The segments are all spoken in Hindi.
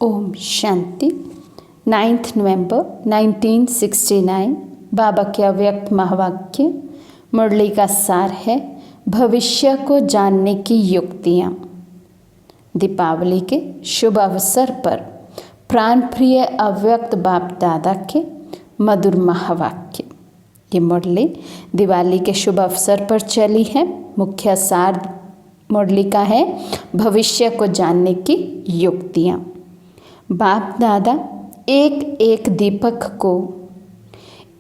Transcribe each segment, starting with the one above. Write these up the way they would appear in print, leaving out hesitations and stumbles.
ओम शांति। 9 नवंबर 1969 बाबा के अव्यक्त महावाक्य मुरली का सार है भविष्य को जानने की युक्तियाँ। दीपावली के शुभ अवसर पर प्राण प्रिय अव्यक्त बाप दादा के मधुर महावाक्य। ये मुरली दिवाली के शुभ अवसर पर चली है। मुख्य सार मुरली का है भविष्य को जानने की युक्तियाँ। बाप दादा एक एक दीपक को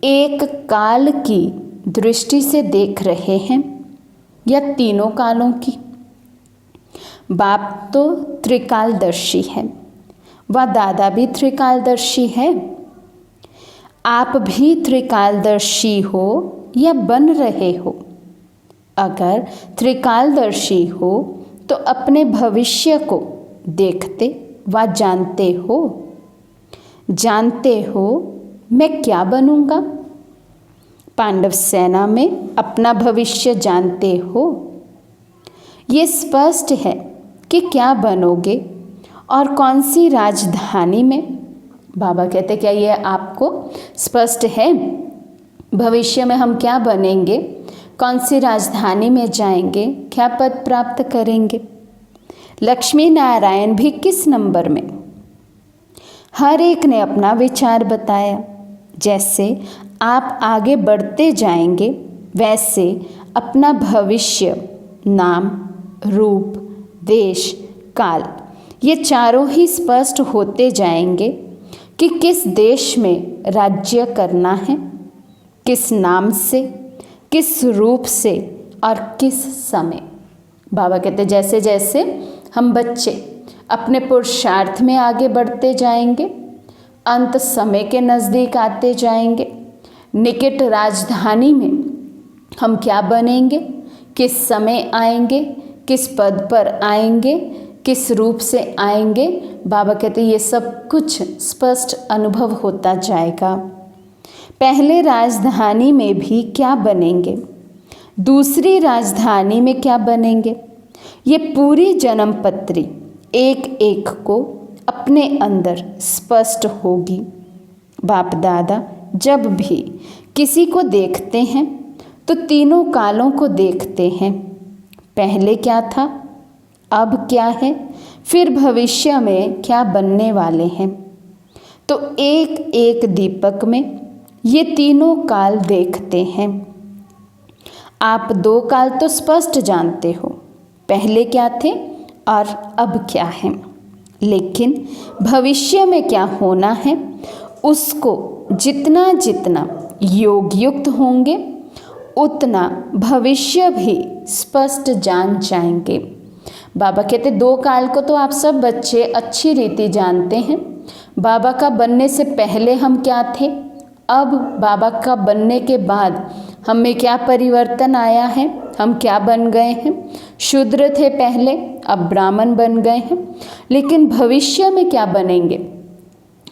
एक काल की दृष्टि से देख रहे हैं या तीनों कालों की। बाप तो त्रिकालदर्शी है व दादा भी त्रिकालदर्शी है। आप भी त्रिकालदर्शी हो या बन रहे हो। अगर त्रिकालदर्शी हो तो अपने भविष्य को देखते व जानते हो मैं क्या बनूंगा। पांडव सेना में अपना भविष्य जानते हो। ये स्पष्ट है कि क्या बनोगे और कौन सी राजधानी में। बाबा कहते क्या ये आपको स्पष्ट है भविष्य में हम क्या बनेंगे, कौन सी राजधानी में जाएंगे, क्या पद प्राप्त करेंगे। लक्ष्मी नारायण भी किस नंबर में। हर एक ने अपना विचार बताया। जैसे आप आगे बढ़ते जाएंगे वैसे अपना भविष्य, नाम, रूप, देश, काल ये चारों ही स्पष्ट होते जाएंगे कि किस देश में राज्य करना है, किस नाम से, किस रूप से और किस समय। बाबा कहते जैसे जैसे हम बच्चे अपने पुरुषार्थ में आगे बढ़ते जाएंगे, अंत समय के नज़दीक आते जाएंगे, निकट राजधानी में हम क्या बनेंगे, किस समय आएंगे, किस पद पर आएंगे, किस रूप से आएंगे। बाबा कहते ये सब कुछ स्पष्ट अनुभव होता जाएगा। पहले राजधानी में भी क्या बनेंगे, दूसरी राजधानी में क्या बनेंगे, ये पूरी जन्म पत्री एक एक को अपने अंदर स्पष्ट होगी। बाप दादा जब भी किसी को देखते हैं तो तीनों कालों को देखते हैं। पहले क्या था, अब क्या है, फिर भविष्य में क्या बनने वाले हैं। तो एक एक दीपक में ये तीनों काल देखते हैं। आप दो काल तो स्पष्ट जानते हो, पहले क्या थे और अब क्या है। लेकिन भविष्य में क्या होना है उसको जितना जितना योग युक्त होंगे उतना भविष्य भी स्पष्ट जान जाएंगे। बाबा कहते दो काल को तो आप सब बच्चे अच्छी रीति जानते हैं। बाबा का बनने से पहले हम क्या थे, अब बाबा का बनने के बाद हम में क्या परिवर्तन आया है, हम क्या बन गए हैं। शूद्र थे पहले, अब ब्राह्मण बन गए हैं। लेकिन भविष्य में क्या बनेंगे।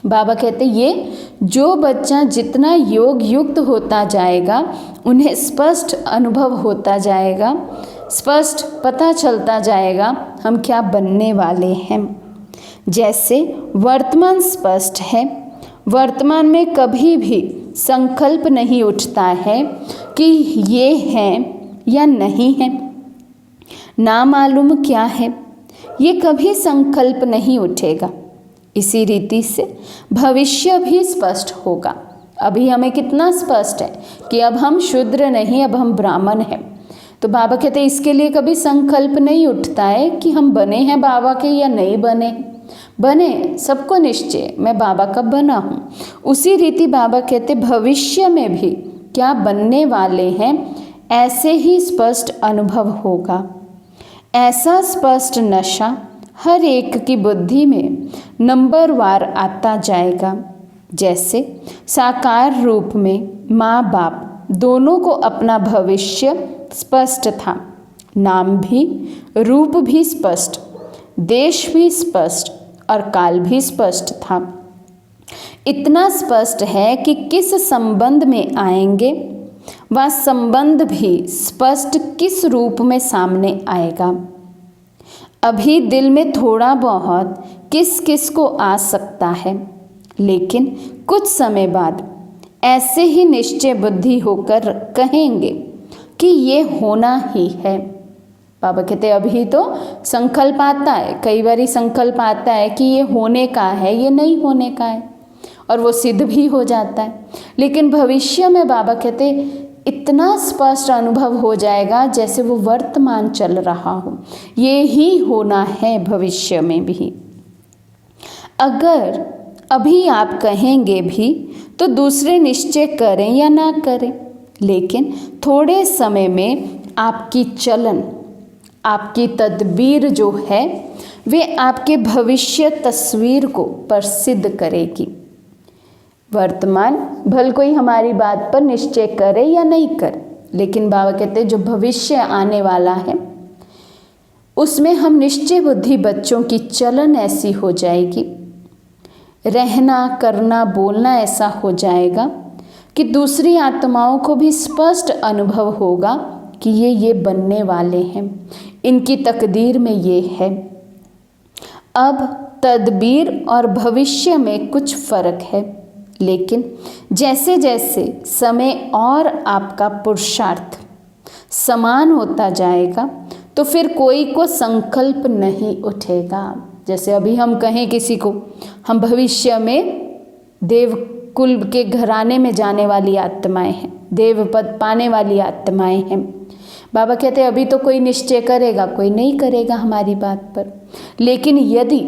बाबा कहते ये जो बच्चा जितना योग युक्त होता जाएगा उन्हें स्पष्ट अनुभव होता जाएगा, स्पष्ट पता चलता जाएगा हम क्या बनने वाले हैं। जैसे वर्तमान स्पष्ट है, वर्तमान में कभी भी संकल्प नहीं उठता है कि ये है या नहीं है, ना मालूम क्या है, ये कभी संकल्प नहीं उठेगा। इसी रीति से भविष्य भी स्पष्ट होगा। अभी हमें कितना स्पष्ट है कि अब हम शूद्र नहीं, अब हम ब्राह्मण हैं। तो बाबा कहते हैं इसके लिए कभी संकल्प नहीं उठता है कि हम बने हैं बाबा के या नहीं बने। बने सबको निश्चय मैं बाबा का बना हूँ। उसी रीति बाबा कहते भविष्य में भी क्या बनने वाले हैं ऐसे ही स्पष्ट अनुभव होगा। ऐसा स्पष्ट नशा हर एक की बुद्धि में नंबरवार आता जाएगा। जैसे साकार रूप में माँ बाप दोनों को अपना भविष्य स्पष्ट था, नाम भी, रूप भी स्पष्ट, देश भी स्पष्ट और काल भी स्पष्ट था। इतना स्पष्ट है कि किस संबंध में आएंगे, वह संबंध भी स्पष्ट किस रूप में सामने आएगा। अभी दिल में थोड़ा बहुत किस किस को आ सकता है, लेकिन कुछ समय बाद ऐसे ही निश्चय बुद्धि होकर कहेंगे कि ये होना ही है। बाबा कहते अभी तो संकल्प आता है, कई बार संकल्प आता है कि ये होने का है, ये नहीं होने का है, और वो सिद्ध भी हो जाता है। लेकिन भविष्य में बाबा कहते इतना स्पष्ट अनुभव हो जाएगा जैसे वो वर्तमान चल रहा हो, ये ही होना है भविष्य में भी। अगर अभी आप कहेंगे भी तो दूसरे निश्चय करें या ना करें, लेकिन थोड़े समय में आपकी चलन, आपकी तदबीर जो है वे आपके भविष्य तस्वीर को प्रसिद्ध करेगी। वर्तमान भल कोई हमारी बात पर निश्चय करे या नहीं करे, लेकिन बाबा कहते जो भविष्य आने वाला है उसमें हम निश्चय बुद्धि बच्चों की चलन ऐसी हो जाएगी, रहना करना बोलना ऐसा हो जाएगा कि दूसरी आत्माओं को भी स्पष्ट अनुभव होगा कि ये बनने वाले हैं, इनकी तकदीर में ये है। अब तदबीर और भविष्य में कुछ फर्क है, लेकिन जैसे जैसे समय और आपका पुरुषार्थ समान होता जाएगा तो फिर कोई को संकल्प नहीं उठेगा। जैसे अभी हम कहें किसी को हम भविष्य में देव कुल के घराने में जाने वाली आत्माएं हैं, देव पद पाने वाली आत्माएं हैं, बाबा कहते अभी तो कोई निश्चय करेगा, कोई नहीं करेगा हमारी बात पर। लेकिन यदि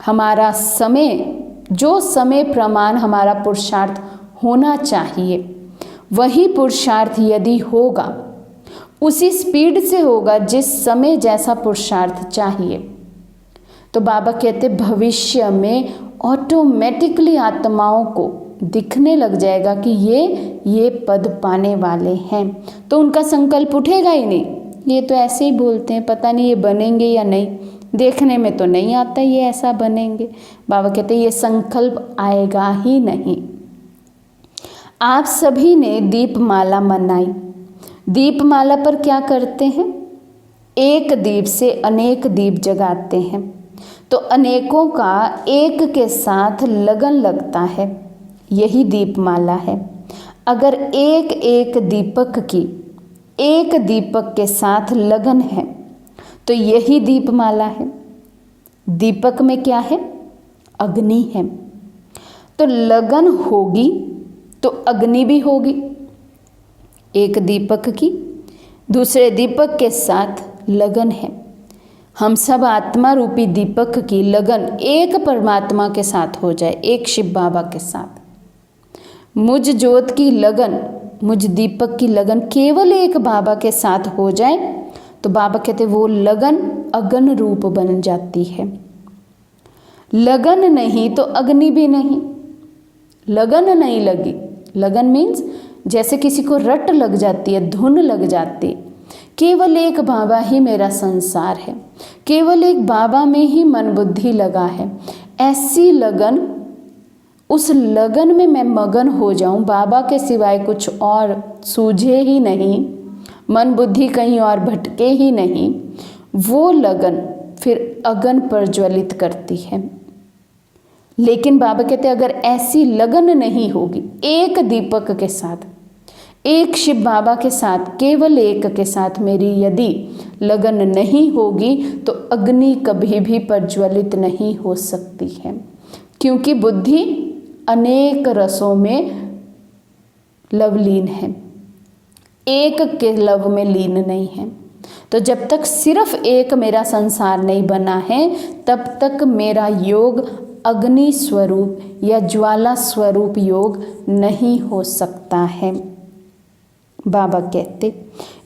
हमारा समय, जो समय प्रमाण हमारा पुरुषार्थ होना चाहिए, वही पुरुषार्थ यदि होगा, उसी स्पीड से होगा जिस समय जैसा पुरुषार्थ चाहिए, तो बाबा कहते भविष्य में ऑटोमेटिकली आत्माओं को दिखने लग जाएगा कि ये पद पाने वाले हैं। तो उनका संकल्प उठेगा ही नहीं, ये तो ऐसे ही बोलते हैं, पता नहीं ये बनेंगे या नहीं, देखने में तो नहीं आता ये ऐसा बनेंगे। बाबा कहते ये संकल्प आएगा ही नहीं। आप सभी ने दीपमाला मनाई। दीपमाला पर क्या करते हैं? एक दीप से अनेक दीप जगाते हैं, तो अनेकों का एक के साथ लगन लगता है, यही दीपमाला है। अगर एक एक दीपक की एक दीपक के साथ लगन है तो यही दीपमाला है। दीपक में क्या है? अग्नि है, तो लगन होगी तो अग्नि भी होगी। एक दीपक की दूसरे दीपक के साथ लगन है। हम सब आत्मा रूपी दीपक की लगन एक परमात्मा के साथ हो जाए, एक शिव बाबा के साथ। मुझ ज्योत की लगन, मुझ दीपक की लगन केवल एक बाबा के साथ हो जाए तो बाबा कहते वो लगन अगन रूप बन जाती है। लगन नहीं तो अग्नि भी नहीं। लगन नहीं लगी, लगन मीन्स जैसे किसी को रट लग जाती है, धुन लग जाती है। केवल एक बाबा ही मेरा संसार है, केवल एक बाबा में ही मन बुद्धि लगा है, ऐसी लगन, उस लगन में मैं मगन हो जाऊं, बाबा के सिवाय कुछ और सूझे ही नहीं, मन बुद्धि कहीं और भटके ही नहीं, वो लगन फिर अगन प्रज्वलित करती है। लेकिन बाबा कहते अगर ऐसी लगन नहीं होगी, एक दीपक के साथ, एक शिव बाबा के साथ, केवल एक के साथ मेरी यदि लगन नहीं होगी तो अग्नि कभी भी प्रज्वलित नहीं हो सकती है, क्योंकि बुद्धि अनेक रसों में लवलीन है, एक के लव में लीन नहीं है। तो जब तक सिर्फ एक मेरा संसार नहीं बना है तब तक मेरा योग अग्नि स्वरूप या ज्वाला स्वरूप योग नहीं हो सकता है। बाबा कहते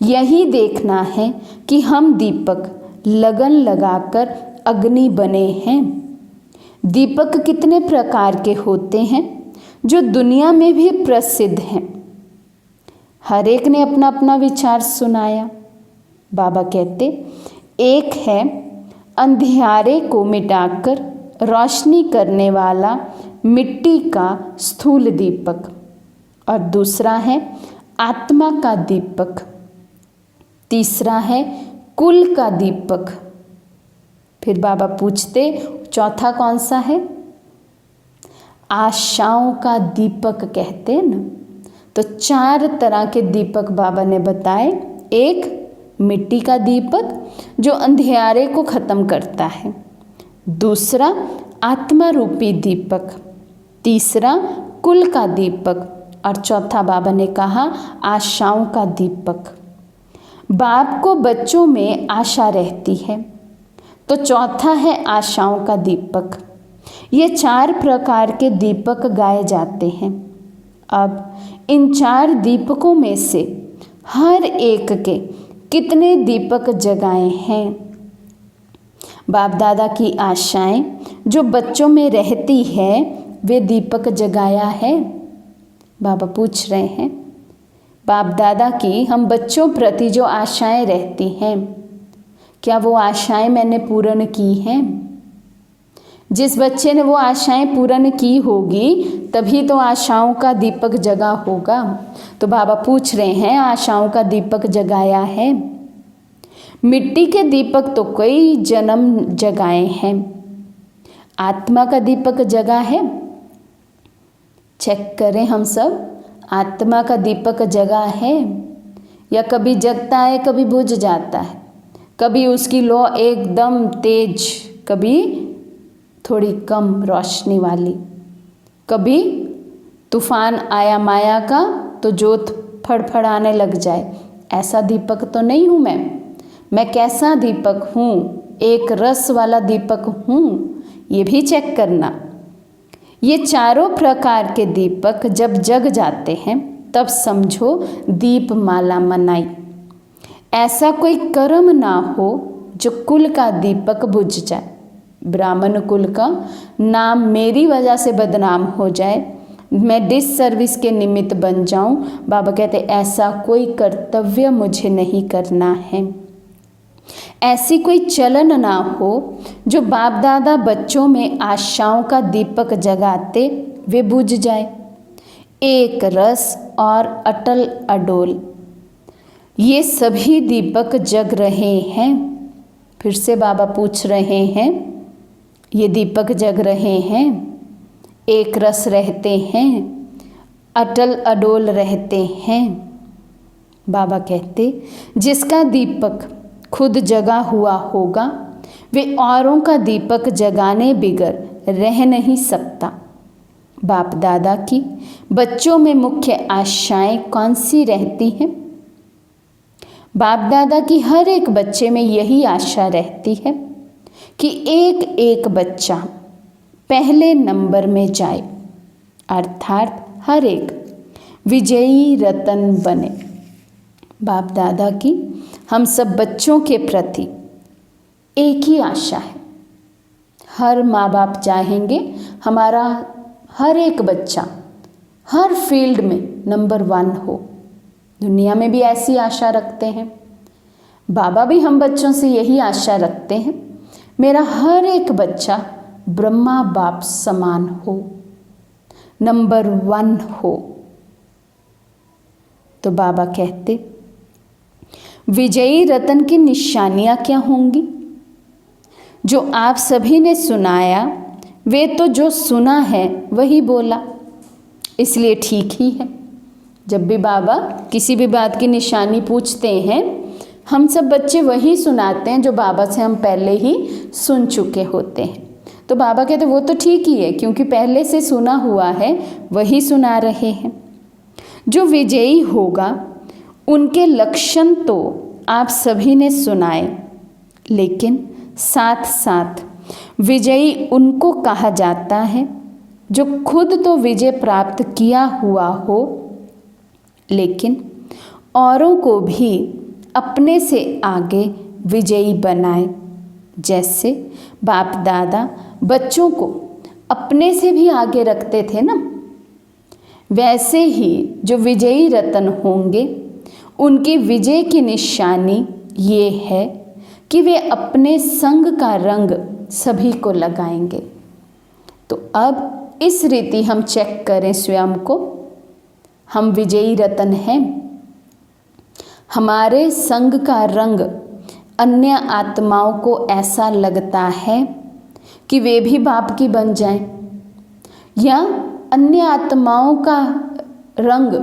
यही देखना है कि हम दीपक लगन लगाकर अग्नि बने हैं। दीपक कितने प्रकार के होते हैं जो दुनिया में भी प्रसिद्ध हैं। हर एक ने अपना अपना विचार सुनाया। बाबा कहते एक है अंधियारे को मिटाकर रोशनी करने वाला मिट्टी का स्थूल दीपक, और दूसरा है आत्मा का दीपक, तीसरा है कुल का दीपक, फिर बाबा पूछते चौथा कौन सा है? आशाओं का दीपक कहते हैं ना। तो 4 तरह के दीपक बाबा ने बताए। एक मिट्टी का दीपक जो अंधियारे को ख़त्म करता है, दूसरा आत्मा रूपी दीपक, तीसरा कुल का दीपक, और चौथा बाबा ने कहा आशाओं का दीपक। बाप को बच्चों में आशा रहती है, तो चौथा है आशाओं का दीपक। ये 4 प्रकार के दीपक गाए जाते हैं। अब इन 4 दीपकों में से हर एक के कितने दीपक जगाए हैं? बाप दादा की आशाएं जो बच्चों में रहती है, वे दीपक जगाया है? बाबा पूछ रहे हैं। बाप दादा की हम बच्चों प्रति जो आशाएं रहती हैं, क्या वो आशाएं मैंने पूर्ण की हैं? जिस बच्चे ने वो आशाएं पूर्ण की होगी तभी तो आशाओं का दीपक जगा होगा। तो बाबा पूछ रहे हैं आशाओं का दीपक जगाया है? मिट्टी के दीपक तो कई जन्म जगाए हैं, आत्मा का दीपक जगा है? चेक करें हम सब, आत्मा का दीपक जगा है या कभी जगता है कभी बुझ जाता है, कभी उसकी लौ एकदम तेज, कभी थोड़ी कम रोशनी वाली, कभी तूफान आया माया का तो जोत फड़फड़ाने लग जाए। ऐसा दीपक तो नहीं हूँ मैं कैसा दीपक हूँ? एक रस वाला दीपक हूँ? ये भी चेक करना। ये चारों प्रकार के दीपक जब जग जाते हैं तब समझो दीप माला मनाई। ऐसा कोई कर्म ना हो जो कुल का दीपक बुझ जाए, ब्राह्मण कुल का नाम मेरी वजह से बदनाम हो जाए, मैं डिससर्विस के निमित्त बन जाऊं। बाबा कहते ऐसा कोई कर्तव्य मुझे नहीं करना है। ऐसी कोई चलन ना हो जो बाप दादा बच्चों में आशाओं का दीपक जगाते वे बुझ जाए। एक रस और अटल अडोल, ये सभी दीपक जग रहे हैं। फिर से बाबा पूछ रहे हैं, ये दीपक जग रहे हैं, एक रस रहते हैं, अटल अडोल रहते हैं। बाबा कहते जिसका दीपक खुद जगा हुआ होगा वे औरों का दीपक जगाने बिगर रह नहीं सकता। बाप दादा की बच्चों में मुख्य आशाएं कौन सी रहती हैं? बाप दादा की हर एक बच्चे में यही आशा रहती है कि एक एक बच्चा पहले नंबर में जाए, अर्थात हर एक विजयी रतन बने। बाप दादा की हम सब बच्चों के प्रति एक ही आशा है। हर माँ बाप चाहेंगे हमारा हर एक बच्चा हर फील्ड में नंबर 1 हो। दुनिया में भी ऐसी आशा रखते हैं, बाबा भी हम बच्चों से यही आशा रखते हैं, मेरा हर एक बच्चा ब्रह्मा बाप समान हो, नंबर 1 हो। तो बाबा कहते विजयी रतन की निशानियां क्या होंगी? जो आप सभी ने सुनाया वे तो जो सुना है वही बोला, इसलिए ठीक ही है। जब भी बाबा किसी भी बात की निशानी पूछते हैं हम सब बच्चे वही सुनाते हैं जो बाबा से हम पहले ही सुन चुके होते हैं। तो बाबा कहते वो तो ठीक ही है, क्योंकि पहले से सुना हुआ है वही सुना रहे हैं। जो विजयी होगा उनके लक्षण तो आप सभी ने सुनाए, लेकिन साथ साथ विजयी उनको कहा जाता है जो खुद तो विजय प्राप्त किया हुआ हो, लेकिन औरों को भी अपने से आगे विजयी बनाए। जैसे बाप दादा बच्चों को अपने से भी आगे रखते थे ना, वैसे ही जो विजयी रतन होंगे उनकी विजय की निशानी ये है कि वे अपने संग का रंग सभी को लगाएंगे। तो अब इस रीति हम चेक करें स्वयं को, हम विजयी रतन हैं। हमारे संग का रंग अन्य आत्माओं को ऐसा लगता है कि वे भी बाप की बन जाएं, या अन्य आत्माओं का रंग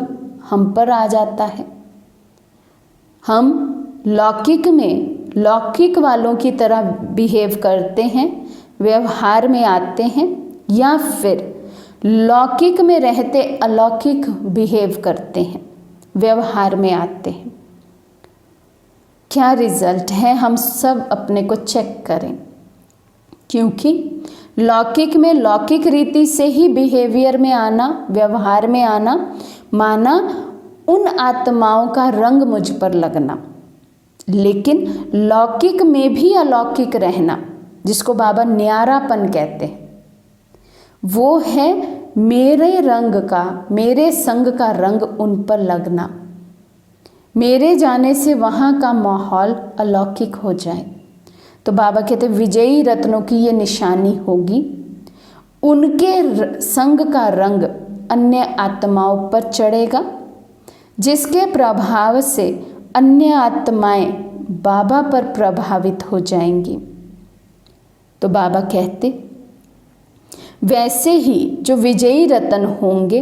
हम पर आ जाता है। हम लौकिक में लौकिक वालों की तरह बिहेव करते हैं, व्यवहार में आते हैं, या फिर लौकिक में रहते अलौकिक बिहेव करते हैं, व्यवहार में आते हैं। क्या रिजल्ट है, हम सब अपने को चेक करें, क्योंकि लौकिक में लौकिक रीति से ही बिहेवियर में आना, व्यवहार में आना, माना उन आत्माओं का रंग मुझ पर लगना। लेकिन लौकिक में भी अलौकिक रहना, जिसको बाबा न्यारापन कहते हैं, वो है मेरे रंग का, मेरे संग का रंग उन पर लगना। मेरे जाने से वहाँ का माहौल अलौकिक हो जाए। तो बाबा कहते विजयी रत्नों की ये निशानी होगी, उनके संग का रंग अन्य आत्माओं पर चढ़ेगा, जिसके प्रभाव से अन्य आत्माएं बाबा पर प्रभावित हो जाएंगी। तो बाबा कहते वैसे ही जो विजयी रत्न होंगे,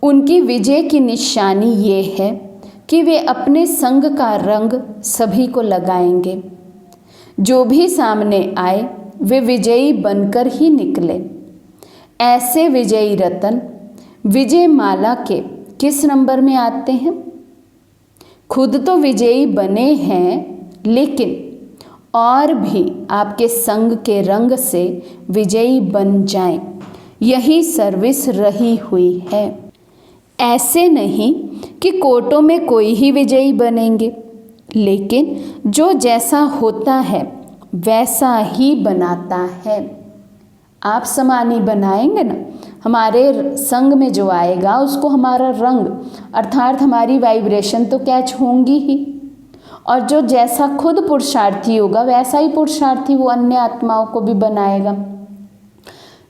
उनकी विजय की निशानी ये है कि वे अपने संग का रंग सभी को लगाएंगे। जो भी सामने आए वे विजयी बनकर ही निकले। ऐसे विजयी रत्न विजय माला के किस नंबर में आते हैं? खुद तो विजयी बने हैं, लेकिन और भी आपके संग के रंग से विजयी बन जाएं, यही सर्विस रही हुई है। ऐसे नहीं कि कोर्टों में कोई ही विजयी बनेंगे, लेकिन जो जैसा होता है वैसा ही बनाता है। आप समान ही बनाएंगे ना, हमारे संग में जो आएगा उसको हमारा रंग अर्थात हमारी वाइब्रेशन तो कैच होंगी ही, और जो जैसा खुद पुरुषार्थी होगा वैसा ही पुरुषार्थी वो अन्य आत्माओं को भी बनाएगा।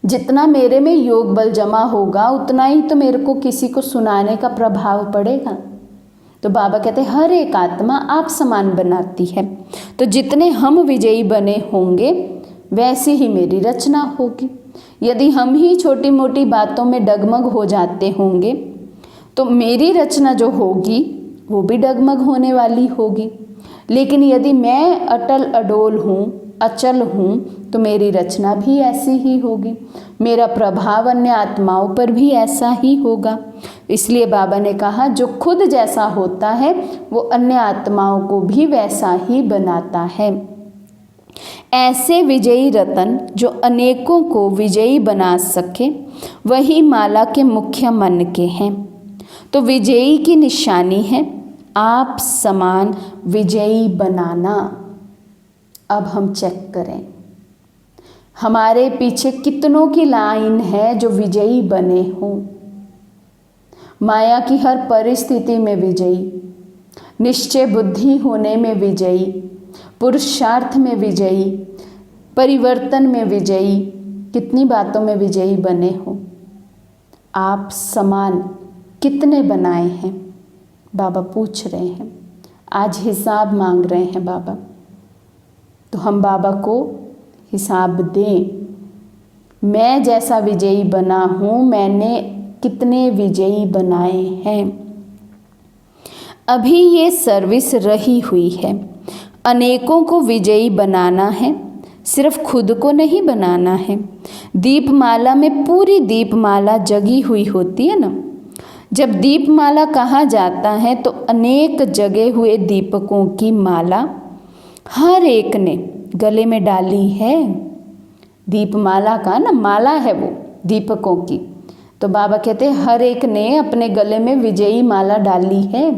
जितना मेरे में योग बल जमा होगा उतना ही तो मेरे को किसी को सुनाने का प्रभाव पड़ेगा। तो बाबा कहते हैं हर एक आत्मा आप समान बनाती है। तो जितने हम विजयी बने होंगे वैसी ही मेरी रचना होगी। यदि हम ही छोटी मोटी बातों में डगमग हो जाते होंगे तो मेरी रचना जो होगी वो भी डगमग होने वाली होगी। लेकिन यदि मैं अटल अडोल हूँ, अचल हूँ, तो मेरी रचना भी ऐसी ही होगी, मेरा प्रभाव अन्य आत्माओं पर भी ऐसा ही होगा। इसलिए बाबा ने कहा जो खुद जैसा होता है वो अन्य आत्माओं को भी वैसा ही बनाता है। ऐसे विजयी रतन जो अनेकों को विजयी बना सके वही माला के मुख्य मन के हैं। तो विजयी की निशानी है आप समान विजयी बनाना। अब हम चेक करें हमारे पीछे कितनों की लाइन है जो विजयी बने हों। माया की हर परिस्थिति में विजयी, निश्चय बुद्धि होने में विजयी, पुरुषार्थ में विजयी, परिवर्तन में विजयी, कितनी बातों में विजयी बने हो। आप समान कितने बनाए हैं बाबा पूछ रहे हैं, आज हिसाब मांग रहे हैं बाबा। तो हम बाबा को हिसाब दें, मैं जैसा विजयी बना हूँ मैंने कितने विजयी बनाए हैं। अभी ये सर्विस रही हुई है, अनेकों को विजयी बनाना है, सिर्फ खुद को नहीं बनाना है। दीपमाला में पूरी दीपमाला जगी हुई होती है ना। जब दीपमाला कहा जाता है तो अनेक जगे हुए दीपकों की माला हर एक ने गले में डाली है। दीपमाला का ना माला है वो दीपकों की। तो बाबा कहते हैं हर एक ने अपने गले में विजयी माला डाली है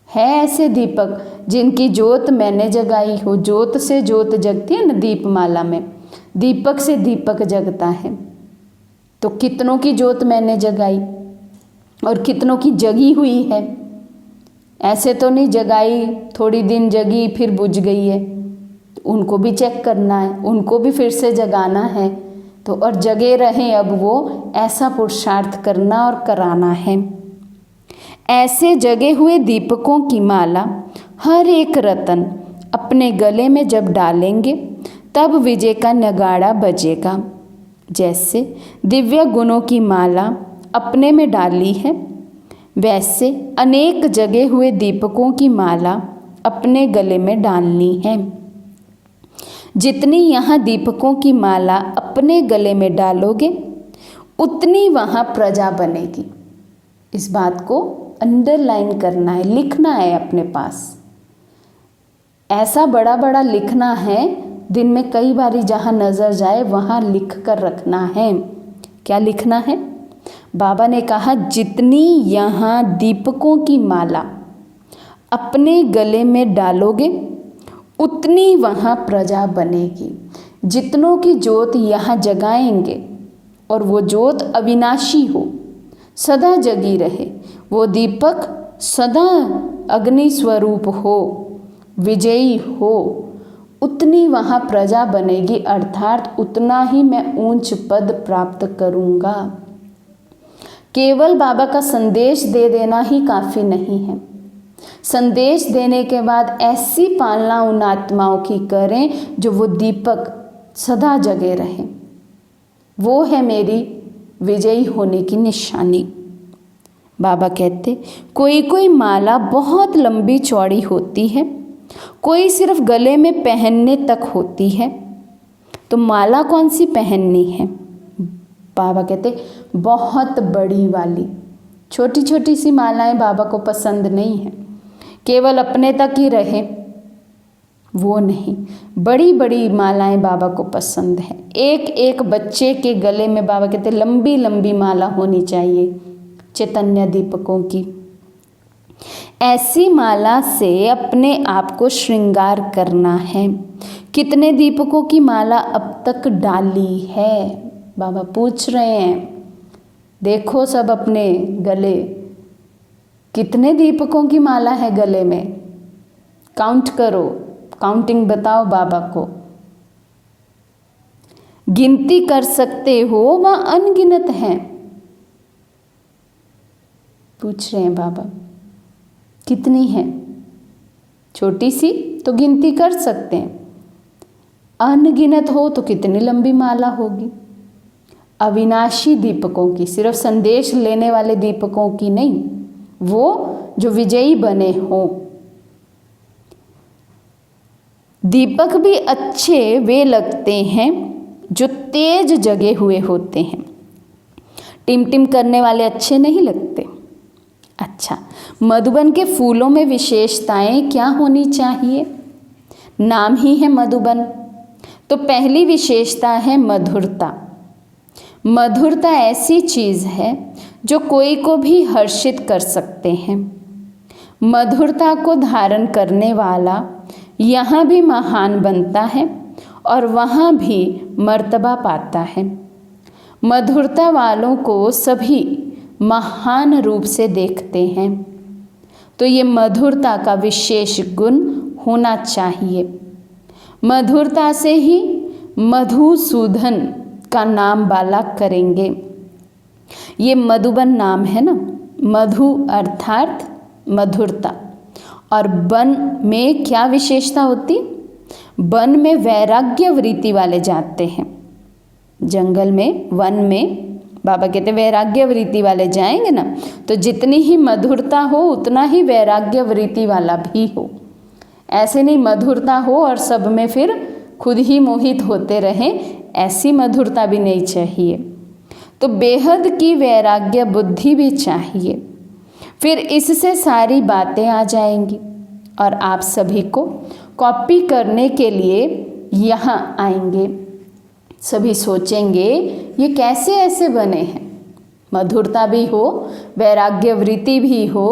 ऐसे दीपक जिनकी जोत मैंने जगाई हो। जोत से जोत जगती है ना दीपमाला में, दीपक से दीपक जगता है। तो कितनों की जोत मैंने जगाई और कितनों की जगी हुई है। ऐसे तो नहीं जगाई, थोड़ी दिन जगी फिर बुझ गई है। उनको भी चेक करना है, उनको भी फिर से जगाना है। तो और जगे रहें अब वो, ऐसा पुरुषार्थ करना और कराना है। ऐसे जगे हुए दीपकों की माला हर एक रतन अपने गले में जब डालेंगे तब विजय का नगाड़ा बजेगा। जैसे दिव्य गुणों की माला अपने में डाली है, वैसे अनेक जगे हुए दीपकों की माला अपने गले में डालनी है। जितनी यहाँ दीपकों की माला अपने गले में डालोगे उतनी वहाँ प्रजा बनेगी। इस बात को अंडरलाइन करना है, लिखना है अपने पास। ऐसा बड़ा बड़ा लिखना है, दिन में कई बारी जहाँ नज़र जाए वहाँ लिख कर रखना है। क्या लिखना है? बाबा ने कहा जितनी यहाँ दीपकों की माला अपने गले में डालोगे उतनी वहाँ प्रजा बनेगी। जितनों की ज्योत यहाँ जगाएंगे और वो ज्योत अविनाशी हो, सदा जगी रहे, वो दीपक सदा अग्नि स्वरूप हो, विजयी हो, उतनी वहाँ प्रजा बनेगी, अर्थात उतना ही मैं ऊंच पद प्राप्त करूँगा। केवल बाबा का संदेश दे देना ही काफ़ी नहीं है। संदेश देने के बाद ऐसी पालना उन आत्माओं की करें जो वो दीपक सदा जगे रहे। वो है मेरी विजयी होने की निशानी। बाबा कहते कोई कोई माला बहुत लंबी चौड़ी होती है, कोई सिर्फ गले में पहनने तक होती है। तो माला कौन सी पहननी है? बाबा कहते बहुत बड़ी वाली। छोटी छोटी सी मालाएं बाबा को पसंद नहीं है, केवल अपने तक ही रहे, वो नहीं। बड़ी बड़ी मालाएं बाबा को पसंद है। एक एक बच्चे के गले में बाबा कहते लंबी लंबी माला होनी चाहिए चैतन्य दीपकों की। ऐसी माला से अपने आप को श्रृंगार करना है। कितने दीपकों की माला अब तक डाली है? बाबा पूछ रहे हैं। देखो सब अपने गले, कितने दीपकों की माला है गले में? काउंट करो, काउंटिंग बताओ बाबा को। गिनती कर सकते हो व अनगिनत हैं? पूछ रहे हैं बाबा कितनी है? छोटी सी तो गिनती कर सकते हैं, अनगिनत हो तो कितनी लंबी माला होगी। अविनाशी दीपकों की, सिर्फ संदेश लेने वाले दीपकों की नहीं, वो जो विजयी बने हों। दीपक भी अच्छे वे लगते हैं जो तेज जगे हुए होते हैं। टिम टिम करने वाले अच्छे नहीं लगते। अच्छा, मधुबन के फूलों में विशेषताएं क्या होनी चाहिए? नाम ही है मधुबन, तो पहली विशेषता है मधुरता। मधुरता ऐसी चीज़ है जो कोई को भी हर्षित कर सकते हैं। मधुरता को धारण करने वाला यहाँ भी महान बनता है और वहाँ भी मर्तबा पाता है। मधुरता वालों को सभी महान रूप से देखते हैं। तो ये मधुरता का विशेष गुण होना चाहिए। मधुरता से ही मधुसूदन का नाम बाला करेंगे। ये मधुबन नाम है ना, मधु अर्थात मधुरता। और वन में क्या विशेषता होती? वन में वैराग्य वृत्ति वाले जाते हैं। जंगल में, वन में बाबा कहते वैराग्य वृत्ति वाले जाएंगे ना, तो जितनी ही मधुरता हो उतना ही वैराग्य वृत्ति वाला भी हो। ऐसे नहीं मधुरता हो और सब में फिर खुद ही मोहित होते रहें, ऐसी मधुरता भी नहीं चाहिए। तो बेहद की वैराग्य बुद्धि भी चाहिए। फिर इससे सारी बातें आ जाएंगी और आप सभी को कॉपी करने के लिए यहाँ आएंगे। सभी सोचेंगे ये कैसे ऐसे बने हैं, मधुरता भी हो, वैराग्य वृत्ति भी हो।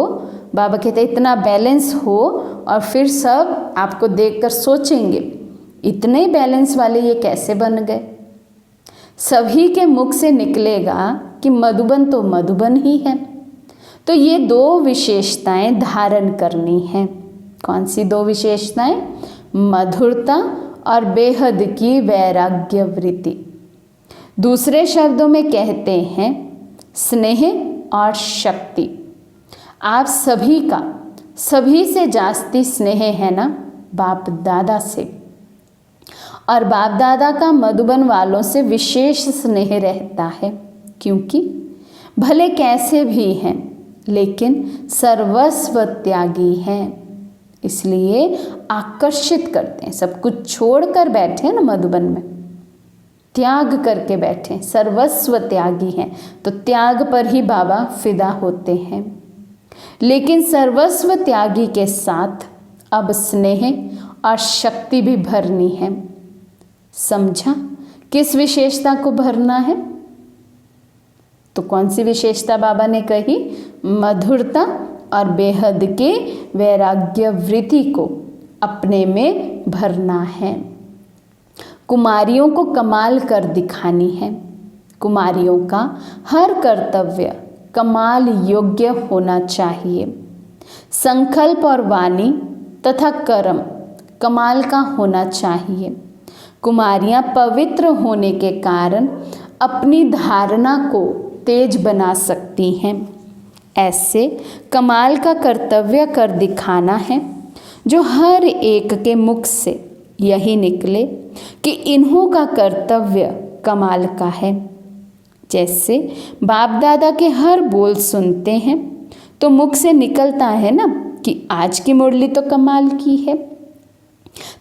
बाबा कहते इतना बैलेंस हो, और फिर सब आपको देखकर सोचेंगे इतने बैलेंस वाले ये कैसे बन गए। सभी के मुख से निकलेगा कि मधुबन तो मधुबन ही है। तो ये दो विशेषताएं धारण करनी है। कौन सी दो विशेषताएं? मधुरता और बेहद की वैराग्य वृत्ति। दूसरे शब्दों में कहते हैं स्नेह और शक्ति। आप सभी का सभी से जास्ती स्नेह है ना, बाप दादा से, और बाप दादा का मधुबन वालों से विशेष स्नेह रहता है, क्योंकि भले कैसे भी हैं लेकिन सर्वस्व त्यागी हैं, इसलिए आकर्षित करते हैं। सब कुछ छोड़कर बैठे हैं ना मधुबन में, त्याग करके बैठे, सर्वस्व त्यागी हैं, तो त्याग पर ही बाबा फिदा होते हैं। लेकिन सर्वस्व त्यागी के साथ अब स्नेह और शक्ति भी भरनी है। समझा? किस विशेषता को भरना है? तो कौन सी विशेषता बाबा ने कही? मधुरता और बेहद के वैराग्य वृत्ति को अपने में भरना है। कुमारियों को कमाल कर दिखानी है। कुमारियों का हर कर्तव्य कमाल योग्य होना चाहिए। संकल्प और वाणी तथा कर्म कमाल का होना चाहिए। कुमारियां पवित्र होने के कारण अपनी धारणा को तेज बना सकती हैं। ऐसे कमाल का कर्तव्य कर दिखाना है जो हर एक के मुख से यही निकले कि इन्हों का कर्तव्य कमाल का है। जैसे बाप दादा के हर बोल सुनते हैं तो मुख से निकलता है ना कि आज की मुरली तो कमाल की है।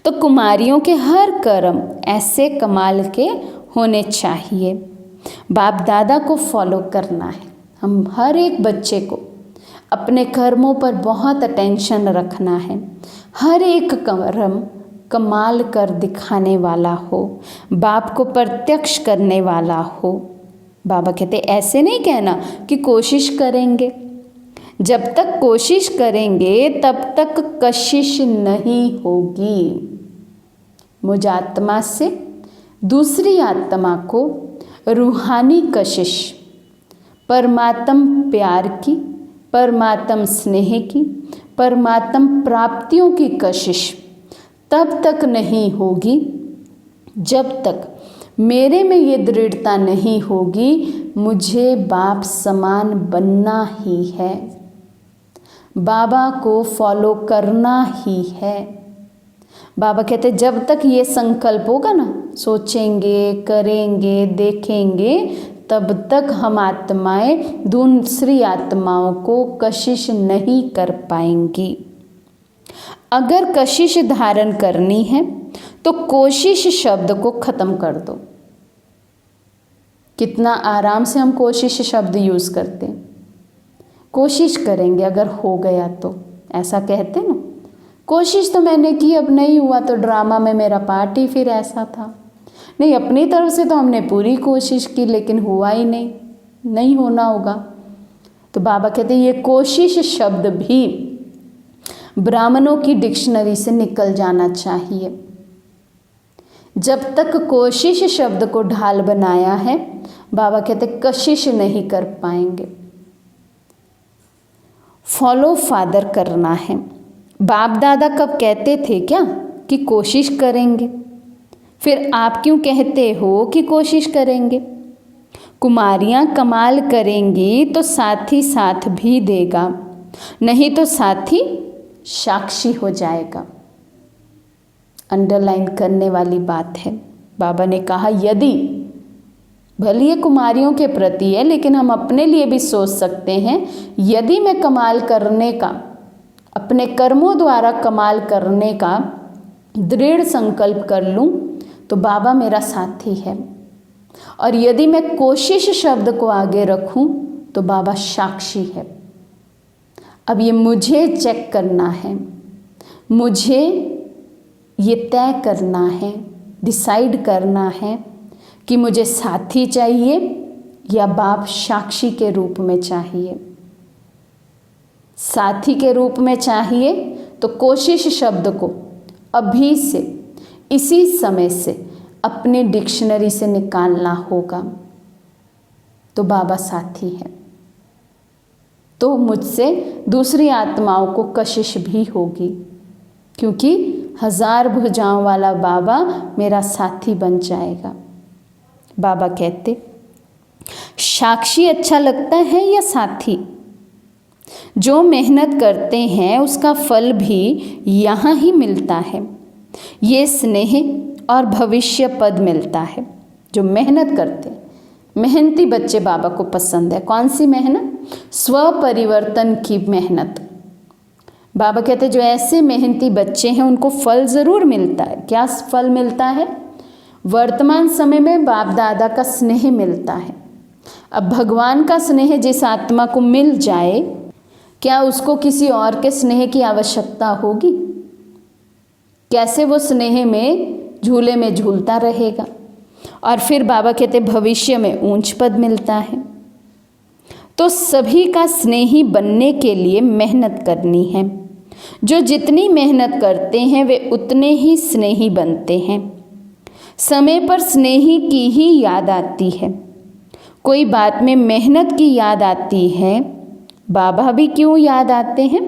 तो कुमारियों के हर कर्म ऐसे कमाल के होने चाहिए। बाप दादा को फॉलो करना है। हम हर एक बच्चे को अपने कर्मों पर बहुत अटेंशन रखना है। हर एक कर्म कमाल कर दिखाने वाला हो, बाप को प्रत्यक्ष करने वाला हो। बाबा कहते ऐसे नहीं कहना कि कोशिश करेंगे। जब तक कोशिश करेंगे तब तक कशिश नहीं होगी। मुझ आत्मा से दूसरी आत्मा को रूहानी कशिश, परमात्म प्यार की, परमात्म स्नेह की, परमात्म प्राप्तियों की कशिश तब तक नहीं होगी जब तक मेरे में ये दृढ़ता नहीं होगी मुझे बाप समान बनना ही है, बाबा को फॉलो करना ही है। बाबा कहते जब तक ये संकल्प होगा ना, सोचेंगे, करेंगे, देखेंगे, तब तक हम आत्माएं दूसरी आत्माओं को कशिश नहीं कर पाएंगी। अगर कशिश धारण करनी है तो कोशिश शब्द को खत्म कर दो। कितना आराम से हम कोशिश शब्द यूज़ करते हैं। कोशिश करेंगे, अगर हो गया तो, ऐसा कहते ना, कोशिश तो मैंने की, अब नहीं हुआ तो ड्रामा में मेरा पार्ट ही फिर ऐसा था। नहीं, अपनी तरफ से तो हमने पूरी कोशिश की लेकिन हुआ ही नहीं, नहीं होना होगा। तो बाबा कहते ये कोशिश शब्द भी ब्राह्मणों की डिक्शनरी से निकल जाना चाहिए। जब तक कोशिश शब्द को ढाल बनाया है, बाबा कहते कशिश नहीं कर पाएंगे। फॉलो फादर करना है। बाप दादा कब कहते थे क्या कि कोशिश करेंगे? फिर आप क्यों कहते हो कि कोशिश करेंगे? कुमारियाँ कमाल करेंगी तो साथी साथ भी देगा, नहीं तो साथी साक्षी हो जाएगा। अंडरलाइन करने वाली बात है। बाबा ने कहा यदि, भले ये कुमारियों के प्रति है लेकिन हम अपने लिए भी सोच सकते हैं, यदि मैं कमाल करने का, अपने कर्मों द्वारा कमाल करने का दृढ़ संकल्प कर लूँ तो बाबा मेरा साथी है, और यदि मैं कोशिश शब्द को आगे रखूँ तो बाबा साक्षी है। अब ये मुझे चेक करना है, मुझे ये तय करना है, डिसाइड करना है कि मुझे साथी चाहिए या बाप साक्षी के रूप में चाहिए। साथी के रूप में चाहिए तो कोशिश शब्द को अभी से, इसी समय से अपनी डिक्शनरी से निकालना होगा। तो बाबा साथी है तो मुझसे दूसरी आत्माओं को कशिश भी होगी, क्योंकि 1000 भुजाओं वाला बाबा मेरा साथी बन जाएगा। बाबा कहते साक्षी अच्छा लगता है या साथी? जो मेहनत करते हैं उसका फल भी यहाँ ही मिलता है। ये स्नेह और भविष्य पद मिलता है। जो मेहनत करते हैं, मेहनती बच्चे बाबा को पसंद है। कौन सी मेहनत? स्व परिवर्तन की मेहनत। बाबा कहते हैं जो ऐसे मेहनती बच्चे हैं उनको फल ज़रूर मिलता है। क्या फल मिलता है? वर्तमान समय में बाप दादा का स्नेह मिलता है। अब भगवान का स्नेह जिस आत्मा को मिल जाए, क्या उसको किसी और के स्नेह की आवश्यकता होगी? कैसे वो स्नेह में झूले में झूलता रहेगा? और फिर बाबा कहते भविष्य में ऊंच पद मिलता है। तो सभी का स्नेही बनने के लिए मेहनत करनी है। जो जितनी मेहनत करते हैं वे उतने ही स्नेही बनते हैं। समय पर स्नेही की ही याद आती है। कोई बात में मेहनत की याद आती है, बाबा भी क्यों याद आते हैं?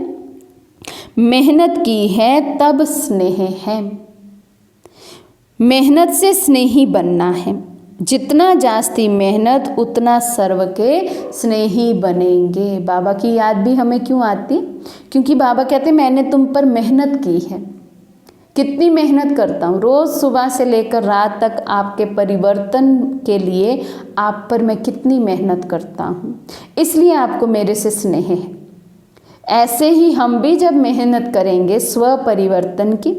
मेहनत की है तब स्नेह है। मेहनत से स्नेही बनना है। जितना जास्ती मेहनत उतना सर्व के स्नेही बनेंगे। बाबा की याद भी हमें क्यों आती? क्योंकि बाबा कहते मैंने तुम पर मेहनत की है। कितनी मेहनत करता हूँ, रोज़ सुबह से लेकर रात तक आपके परिवर्तन के लिए आप पर मैं कितनी मेहनत करता हूँ, इसलिए आपको मेरे से स्नेह है। ऐसे ही हम भी जब मेहनत करेंगे स्व परिवर्तन की,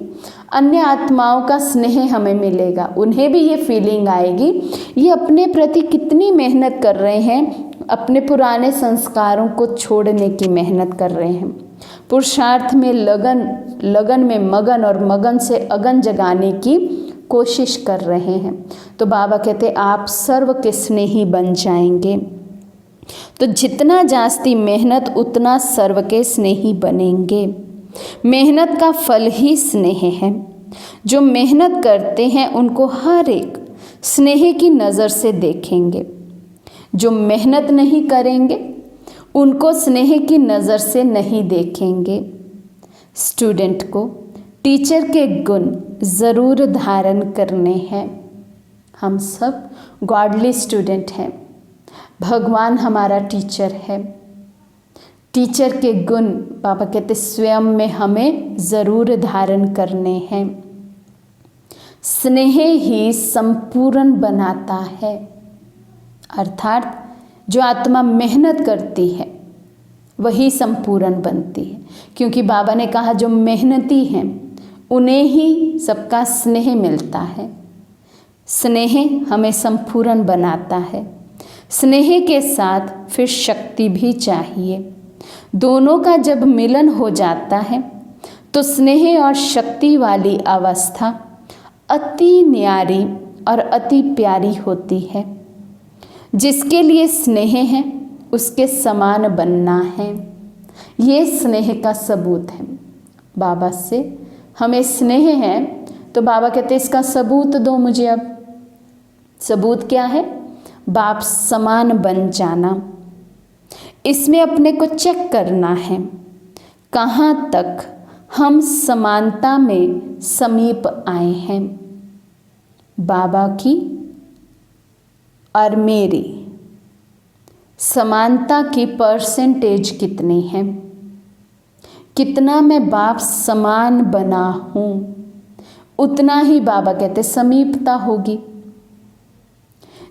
अन्य आत्माओं का स्नेह हमें मिलेगा। उन्हें भी ये फीलिंग आएगी ये अपने प्रति कितनी मेहनत कर रहे हैं, अपने पुराने संस्कारों को छोड़ने की मेहनत कर रहे हैं, पुरुषार्थ में लगन में मगन और मगन से अगन जगाने की कोशिश कर रहे हैं। तो बाबा कहते आप सर्व के स्नेही बन जाएंगे। तो जितना जास्ती मेहनत उतना सर्व के स्नेही बनेंगे। मेहनत का फल ही स्नेह है। जो मेहनत करते हैं उनको हर एक स्नेह की नज़र से देखेंगे। जो मेहनत नहीं करेंगे उनको स्नेह की नज़र से नहीं देखेंगे। स्टूडेंट को टीचर के गुण ज़रूर धारण करने हैं। हम सब गॉडली स्टूडेंट हैं। भगवान हमारा टीचर है। टीचर के गुण बाबा कहते स्वयं में हमें ज़रूर धारण करने हैं। स्नेह ही संपूर्ण बनाता है। अर्थात जो आत्मा मेहनत करती है वही संपूर्ण बनती है। क्योंकि बाबा ने कहा जो मेहनती हैं उन्हें ही सबका स्नेह मिलता है। स्नेह हमें संपूर्ण बनाता है। स्नेह के साथ फिर शक्ति भी चाहिए। दोनों का जब मिलन हो जाता है तो स्नेह और शक्ति वाली अवस्था अति न्यारी और अति प्यारी होती है। जिसके लिए स्नेह है उसके समान बनना है। ये स्नेह का सबूत है। बाबा से हमें स्नेह है तो बाबा कहते इसका सबूत दो मुझे। अब सबूत क्या है? बाप समान बन जाना। इसमें अपने को चेक करना है कहाँ तक हम समानता में समीप आए हैं। बाबा की और मेरी समानता की परसेंटेज कितनी है? कितना मैं बाप समान बना हूँ, उतना ही बाबा कहते समीपता होगी।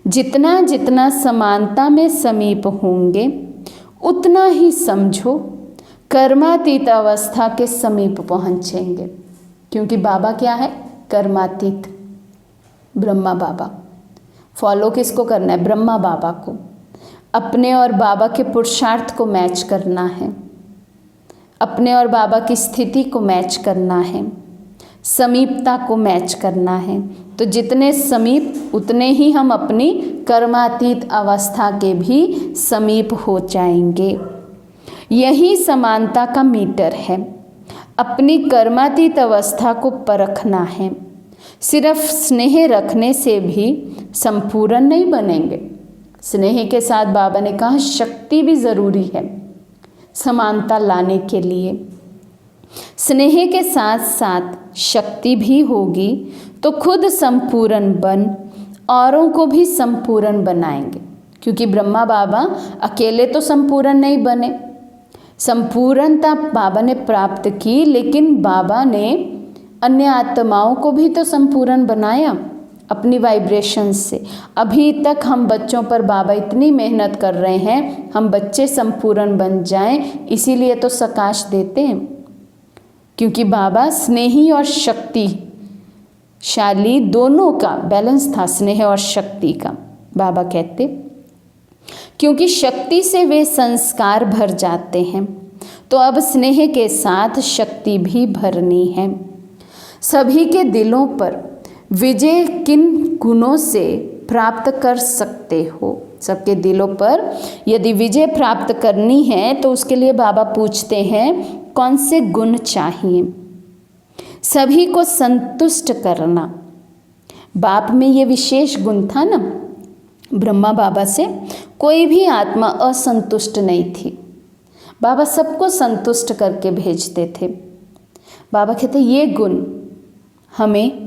जितना जितना समानता में समीप होंगे उतना ही समझो कर्मातीत अवस्था के समीप पहुँचेंगे। क्योंकि बाबा क्या है? कर्मातीत। ब्रह्मा बाबा। फॉलो किसको करना है? ब्रह्मा बाबा को। अपने और बाबा के पुरुषार्थ को मैच करना है। अपने और बाबा की स्थिति को मैच करना है। समीपता को मैच करना है। तो जितने समीप उतने ही हम अपनी कर्मातीत अवस्था के भी समीप हो जाएंगे। यही समानता का मीटर है। अपनी कर्मातीत अवस्था को परखना है। सिर्फ स्नेह रखने से भी संपूर्ण नहीं बनेंगे। स्नेह के साथ बाबा ने कहा शक्ति भी ज़रूरी है समानता लाने के लिए। स्नेह के साथ साथ शक्ति भी होगी तो खुद संपूर्ण बन औरों को भी संपूर्ण बनाएंगे। क्योंकि ब्रह्मा बाबा अकेले तो संपूर्ण नहीं बने, संपूर्णता बाबा ने प्राप्त की, लेकिन बाबा ने अन्य आत्माओं को भी तो संपूर्ण बनाया अपनी वाइब्रेशन से। अभी तक हम बच्चों पर बाबा इतनी मेहनत कर रहे हैं, हम बच्चे संपूर्ण बन जाएं, इसीलिए तो सकाश देते हैं, क्योंकि बाबा स्नेही और शक्तिशाली दोनों का बैलेंस था, स्नेह और शक्ति का। बाबा कहते क्योंकि शक्ति से वे संस्कार भर जाते हैं, तो अब स्नेह के साथ शक्ति भी भरनी है। सभी के दिलों पर विजय किन गुणों से प्राप्त कर सकते हो? सबके दिलों पर यदि विजय प्राप्त करनी है तो उसके लिए बाबा पूछते हैं कौन से गुण चाहिए? सभी को संतुष्ट करना। बाप में ये विशेष गुण था ना, ब्रह्मा बाबा से कोई भी आत्मा असंतुष्ट नहीं थी, बाबा सबको संतुष्ट करके भेजते थे। बाबा कहते ये गुण हमें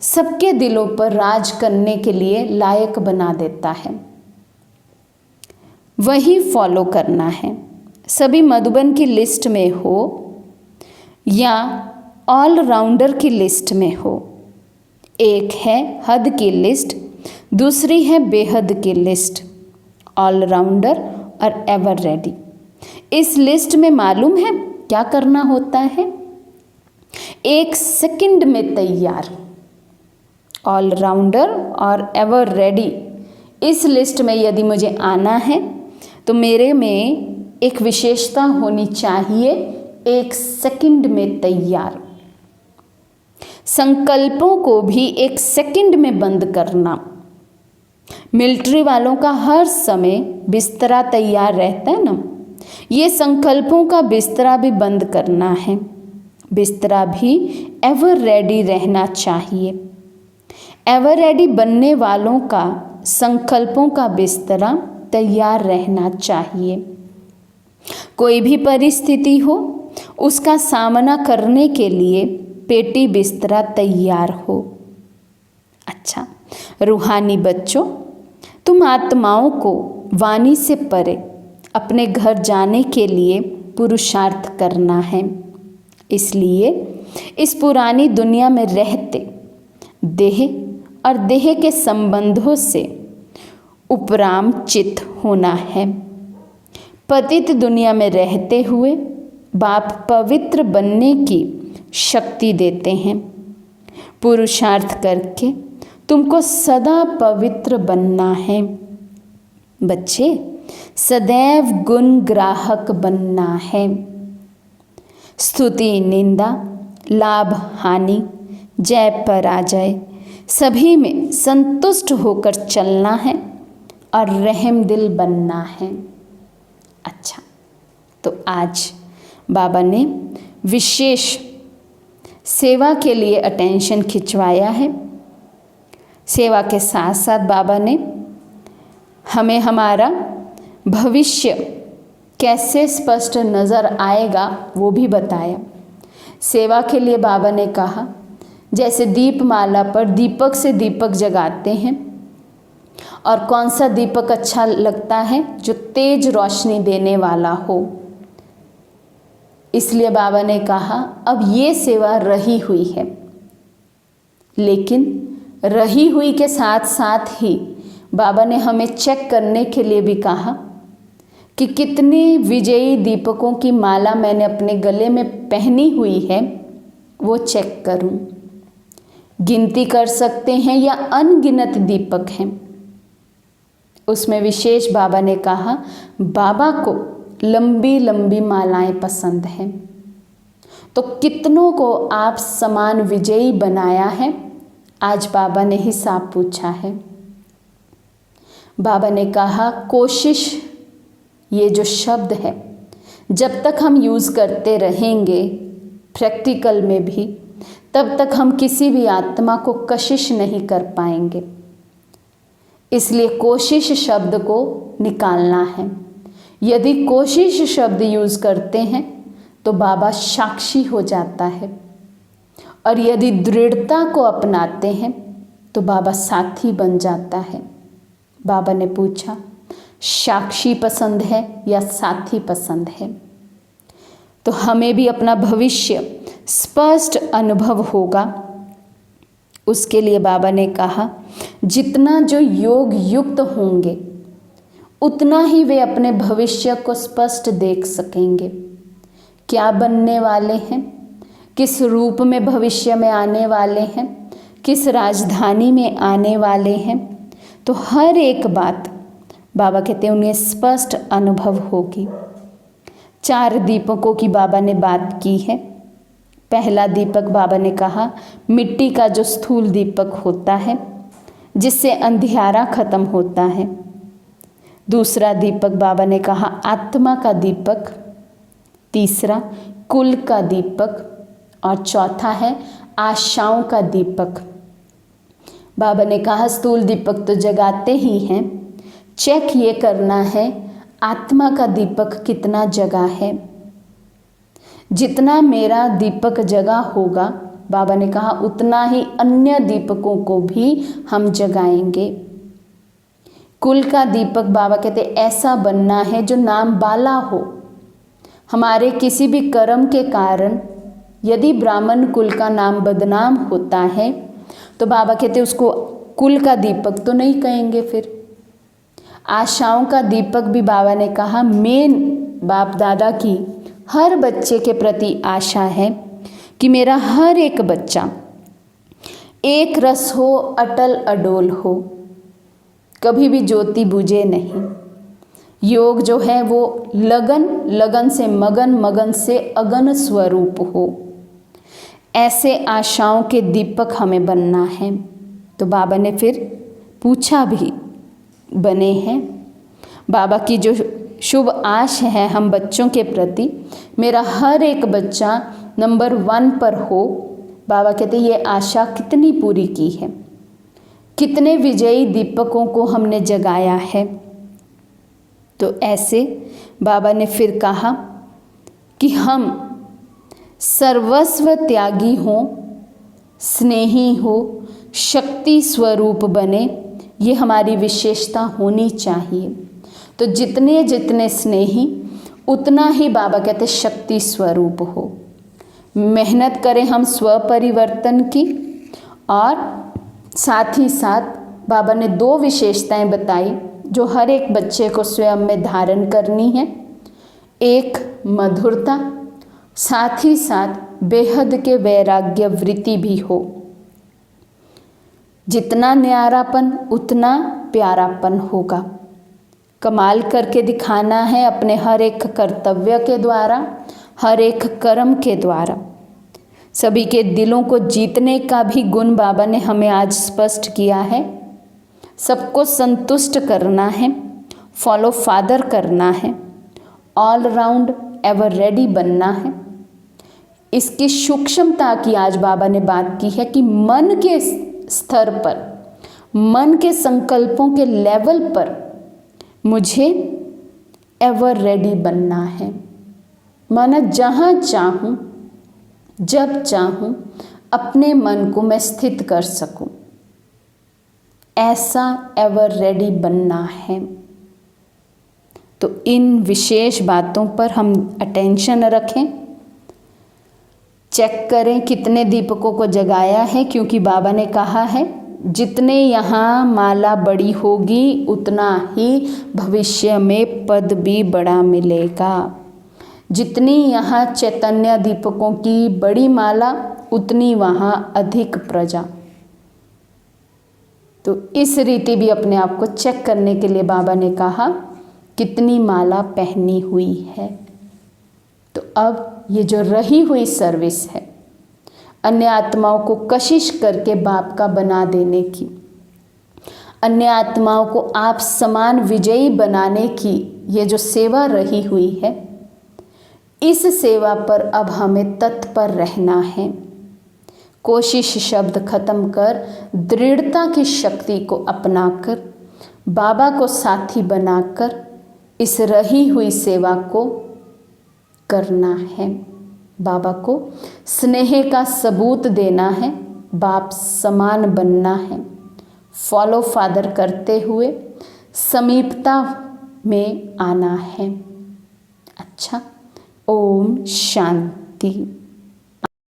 सबके दिलों पर राज करने के लिए लायक बना देता है, वही फॉलो करना है। सभी मधुबन की लिस्ट में हो या ऑलराउंडर की लिस्ट में हो। एक है हद की लिस्ट, दूसरी है बेहद की लिस्ट, ऑलराउंडर और एवर रेडी। इस लिस्ट में मालूम है क्या करना होता है? 1 सेकंड में तैयार, ऑलराउंडर और एवर रेडी। इस लिस्ट में यदि मुझे आना है तो मेरे में एक विशेषता होनी चाहिए, 1 सेकंड में तैयार। संकल्पों को भी 1 सेकंड में बंद करना। मिलिट्री वालों का हर समय बिस्तरा तैयार रहता है ना, ये संकल्पों का बिस्तरा भी बंद करना है। बिस्तरा भी एवर रेडी रहना चाहिए। एवर रेडी बनने वालों का संकल्पों का बिस्तरा तैयार रहना चाहिए। कोई भी परिस्थिति हो उसका सामना करने के लिए पेटी बिस्तरा तैयार हो। अच्छा, रूहानी बच्चों, तुम आत्माओं को वाणी से परे अपने घर जाने के लिए पुरुषार्थ करना है। इसलिए इस पुरानी दुनिया में रहते देह और देह के संबंधों से उपराम चित होना है। पतित दुनिया में रहते हुए बाप पवित्र बनने की शक्ति देते हैं। पुरुषार्थ करके तुमको सदा पवित्र बनना है। बच्चे, सदैव गुण ग्राहक बनना है। स्तुति निंदा, लाभ हानि, जय पराजय सभी में संतुष्ट होकर चलना है और रहम दिल बनना है। अच्छा, तो आज बाबा ने विशेष सेवा के लिए अटेंशन खिंचवाया है। सेवा के साथ साथ बाबा ने हमें हमारा भविष्य कैसे स्पष्ट नज़र आएगा वो भी बताया। सेवा के लिए बाबा ने कहा जैसे दीपमाला पर दीपक से दीपक जगाते हैं, और कौन सा दीपक अच्छा लगता है? जो तेज रोशनी देने वाला हो। इसलिए बाबा ने कहा अब ये सेवा रही हुई है, लेकिन रही हुई के साथ साथ ही बाबा ने हमें चेक करने के लिए भी कहा कि कितनी विजयी दीपकों की माला मैंने अपने गले में पहनी हुई है, वो चेक करूं। गिनती कर सकते हैं या अनगिनत दीपक हैं। उसमें विशेष बाबा ने कहा बाबा को लंबी लंबी मालाएं पसंद हैं। तो कितनों को आप समान विजयी बनाया है, आज बाबा ने हिसाब पूछा है। बाबा ने कहा कोशिश, ये जो शब्द है जब तक हम यूज़ करते रहेंगे प्रैक्टिकल में भी, तब तक हम किसी भी आत्मा को कशिश नहीं कर पाएंगे। इसलिए कोशिश शब्द को निकालना है। यदि कोशिश शब्द यूज़ करते हैं तो बाबा साक्षी हो जाता है, और यदि दृढ़ता को अपनाते हैं तो बाबा साथी बन जाता है। बाबा ने पूछा साक्षी पसंद है या साथी पसंद है? तो हमें भी अपना भविष्य स्पष्ट अनुभव होगा। उसके लिए बाबा ने कहा, जितना जो योग युक्त होंगे उतना ही वे अपने भविष्य को स्पष्ट देख सकेंगे। क्या बनने वाले हैं, किस रूप में भविष्य में आने वाले हैं, किस राजधानी में आने वाले हैं, तो हर एक बात बाबा कहते हैं उन्हें स्पष्ट अनुभव होगी। 4 दीपकों की बाबा ने बात की है। पहला दीपक बाबा ने कहा मिट्टी का जो स्थूल दीपक होता है जिससे अंधियारा खत्म होता है। दूसरा दीपक बाबा ने कहा आत्मा का दीपक। तीसरा कुल का दीपक और चौथा है आशाओं का दीपक। बाबा ने कहा स्थूल दीपक तो जगाते ही हैं, चेक ये करना है आत्मा का दीपक कितना जगा है। जितना मेरा दीपक जगा होगा, बाबा ने कहा उतना ही अन्य दीपकों को भी हम जगाएंगे। कुल का दीपक बाबा कहते ऐसा बनना है जो नाम बाला हो। हमारे किसी भी कर्म के कारण यदि ब्राह्मण कुल का नाम बदनाम होता है तो बाबा कहते उसको कुल का दीपक तो नहीं कहेंगे। फिर आशाओं का दीपक भी बाबा ने कहा मेन बाप दादा की हर बच्चे के प्रति आशा है कि मेरा हर एक बच्चा एक रस हो, अटल अडोल हो, कभी भी ज्योति बुझे नहीं। योग जो है वो लगन, लगन से मगन, मगन से अगन स्वरूप हो। ऐसे आशाओं के दीपक हमें बनना है। तो बाबा ने फिर पूछा भी, बने हैं। बाबा की जो शुभ आश है हम बच्चों के प्रति, मेरा हर एक बच्चा नंबर 1 पर हो। बाबा कहते ये आशा कितनी पूरी की है, कितने विजयी दीपकों को हमने जगाया है। तो ऐसे बाबा ने फिर कहा कि हम सर्वस्व त्यागी हो, स्नेही हो, शक्ति स्वरूप बने, ये हमारी विशेषता होनी चाहिए। तो जितने जितने स्नेही उतना ही बाबा कहते शक्ति स्वरूप हो। मेहनत करें हम स्व परिवर्तन की, और साथ ही साथ बाबा ने 2 विशेषताएं बताई जो हर एक बच्चे को स्वयं में धारण करनी है। एक मधुरता, साथ ही साथ बेहद के वैराग्य वृत्ति भी हो। जितना न्यारापन उतना प्यारापन होगा। कमाल करके दिखाना है अपने हर एक कर्तव्य के द्वारा, हर एक कर्म के द्वारा। सभी के दिलों को जीतने का भी गुण बाबा ने हमें आज स्पष्ट किया है। सबको संतुष्ट करना है, फॉलो फादर करना है, ऑल राउंड एवर रेडी बनना है। इसकी सूक्ष्मता की आज बाबा ने बात की है कि मन के स्तर पर, मन के संकल्पों के लेवल पर मुझे एवर रेडी बनना है। माना जहाँ चाहूँ, जब चाहूँ अपने मन को मैं स्थित कर सकूँ, ऐसा एवर रेडी बनना है। तो इन विशेष बातों पर हम अटेंशन रखें, चेक करें कितने दीपकों को जगाया है, क्योंकि बाबा ने कहा है जितने यहाँ माला बड़ी होगी उतना ही भविष्य में पद भी बड़ा मिलेगा। जितनी यहाँ चैतन्य दीपकों की बड़ी माला उतनी वहाँ अधिक प्रजा। तो इस रीति भी अपने आप को चेक करने के लिए बाबा ने कहा कितनी माला पहनी हुई है। तो अब ये जो रही हुई सर्विस है अन्य आत्माओं को कशिश करके बाप का बना देने की, अन्य आत्माओं को आप समान विजयी बनाने की, ये जो सेवा रही हुई है, इस सेवा पर अब हमें तत्पर रहना है। कोशिश शब्द खत्म कर दृढ़ता की शक्ति को अपनाकर बाबा को साथी बनाकर इस रही हुई सेवा को करना है। बाबा को स्नेह का सबूत देना है, बाप समान बनना है, फॉलो फादर करते हुए समीपता में आना है। अच्छा, ओम शांति।